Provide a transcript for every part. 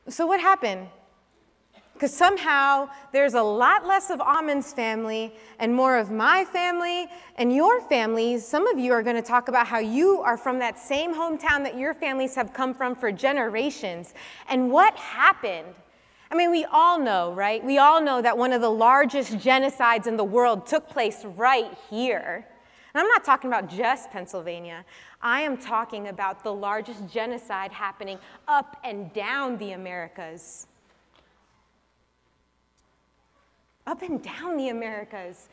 So what happened? Because somehow there's a lot less of Amin's family and more of my family and your families. Some of you are going to talk about how you are from that same hometown that your families have come from for generations. And what happened? I mean, we all know, right? We all know that one of the largest genocides in the world took place right here. And I'm not talking about just Pennsylvania. I am talking about the largest genocide happening up and down the Americas. Up and down the Americas.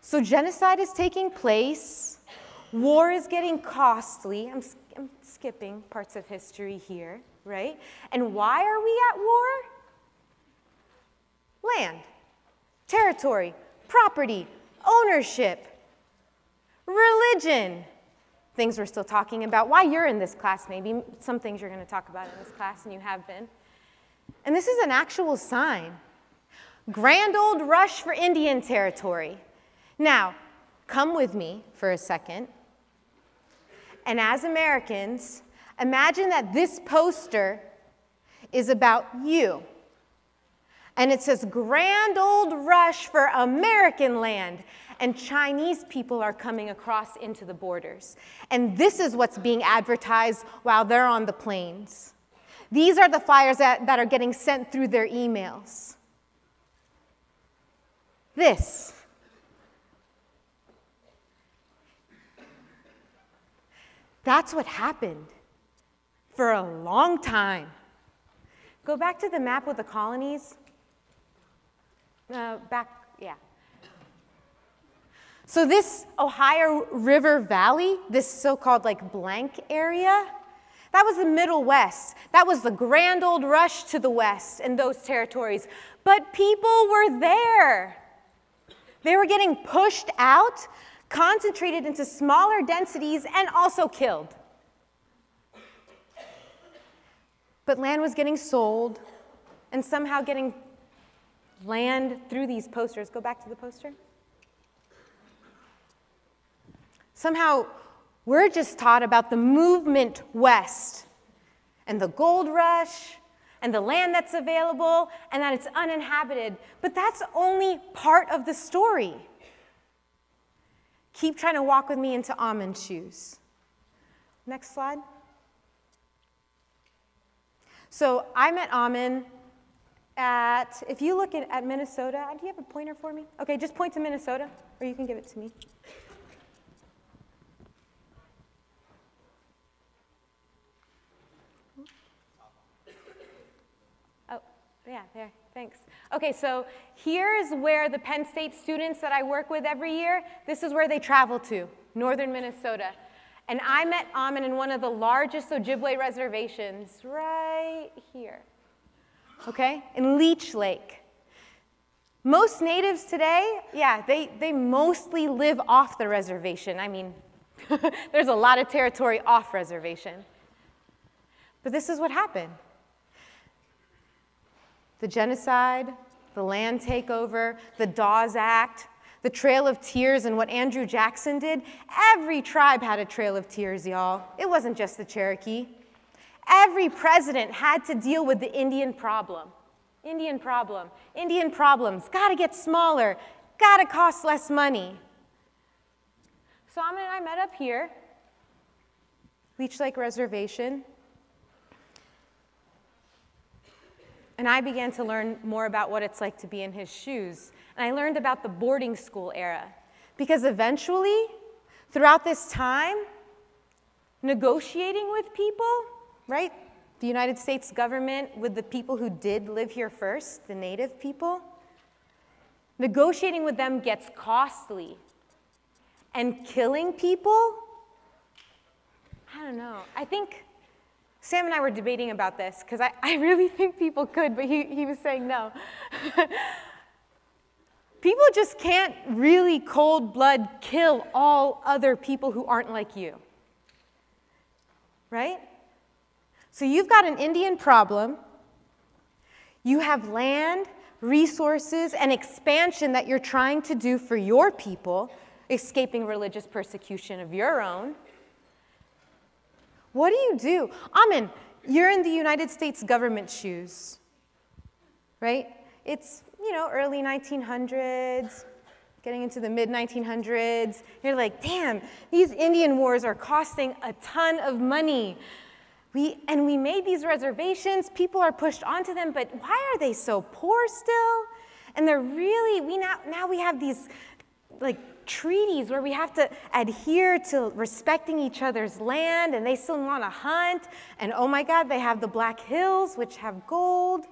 So genocide is taking place. War is getting costly. I'm skipping parts of history here, right? And why are we at war? Land, territory, property, ownership, religion. Things we're still talking about. Why you're in this class, maybe. Some things you're going to talk about in this class, and you have been. And this is an actual sign. Grand old rush for Indian territory. Now, come with me for a second. And as Americans, imagine that this poster is about you. And it says, grand old rush for American land. And Chinese people are coming across into the borders. And this is what's being advertised while they're on the planes. These are the flyers that are getting sent through their emails. This. That's what happened for a long time. Go back to the map with the colonies. Yeah. So this Ohio River Valley, this so-called like blank area, that was the Middle West. That was the grand old rush to the West and those territories. But people were there. They were getting pushed out, concentrated into smaller densities, and also killed. But land was getting sold, and somehow getting land through these posters. Go back to the poster. Somehow, we're just taught about the movement west, and the gold rush, and the land that's available, and that it's uninhabited. But that's only part of the story. Keep trying to walk with me into Amin's shoes. Next slide. So I met Amin at, if you look at Minnesota, do you have a pointer for me? Okay, just point to Minnesota, or you can give it to me. Yeah, there, thanks. Okay, so here's where the Penn State students that I work with every year, this is where they travel to, northern Minnesota. And I met Amin in one of the largest Ojibwe reservations right here, okay, in Leech Lake. Most natives today, yeah, they mostly live off the reservation. I mean, there's a lot of territory off reservation. But this is what happened. The genocide, the land takeover, the Dawes Act, the Trail of Tears, and what Andrew Jackson did. Every tribe had a Trail of Tears, y'all. It wasn't just the Cherokee. Every president had to deal with the Indian problem. Indian problem. Indian problems. Gotta get smaller. Gotta cost less money. So Amin and I met up here, Leech Lake Reservation. And I began to learn more about what it's like to be in his shoes. And I learned about the boarding school era. Because eventually, throughout this time, negotiating with people, right? The United States government with the people who did live here first, the native people, negotiating with them gets costly. And killing people, I don't know. I think Sam and I were debating about this, because I really think people could, but he was saying no. People just can't really cold blood kill all other people who aren't like you. Right? So you've got an Indian problem. You have land, resources, and expansion that you're trying to do for your people, escaping religious persecution of your own. What do? Amin, you're in the United States government shoes, right? It's, you know, early 1900s, getting into the mid-1900s. You're like, damn, these Indian wars are costing a ton of money. We made these reservations, people are pushed onto them, but why are they so poor still? And they're really, now we have these like treaties where we have to adhere to respecting each other's land, and they still want to hunt, and oh my God, they have the Black Hills, which have gold.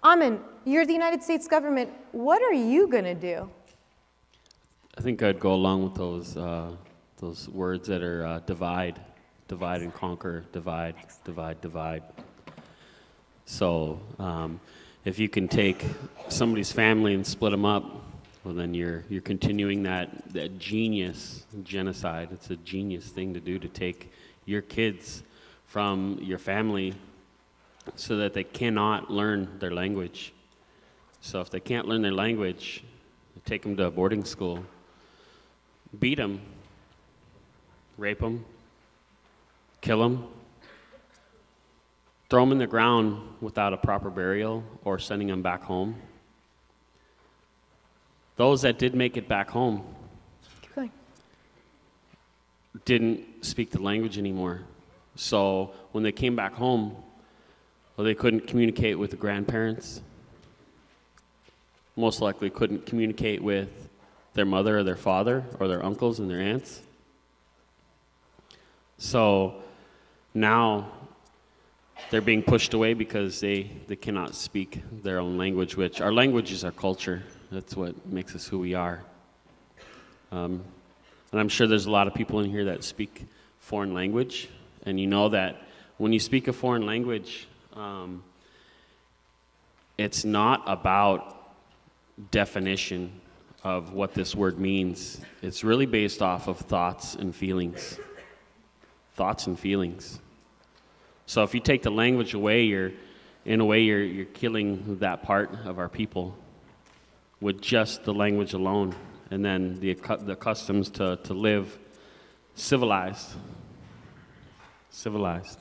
Amin, you're the United States government. What are you gonna do? I think I'd go along with those words that are divide and conquer, divide, divide, divide. So if you can take somebody's family and split them up, well, then you're continuing that genius genocide. It's a genius thing to do, to take your kids from your family so that they cannot learn their language. So if they can't learn their language, take them to a boarding school, beat them, rape them, kill them, throw them in the ground without a proper burial, or sending them back home. Those that did make it back home Keep going. didn't speak the language anymore. So when they came back home, well, they couldn't communicate with the grandparents. Most likely couldn't communicate with their mother or their father or their uncles and their aunts. So now they're being pushed away because they cannot speak their own language, which our language is our culture. That's what makes us who we are. And I'm sure there's a lot of people in here that speak foreign language, and you know that when you speak a foreign language, it's not about definition of what this word means. It's really based off of thoughts and feelings. Thoughts and feelings. So if you take the language away, you're killing that part of our people with just the language alone, and then the customs to live civilized. Civilized.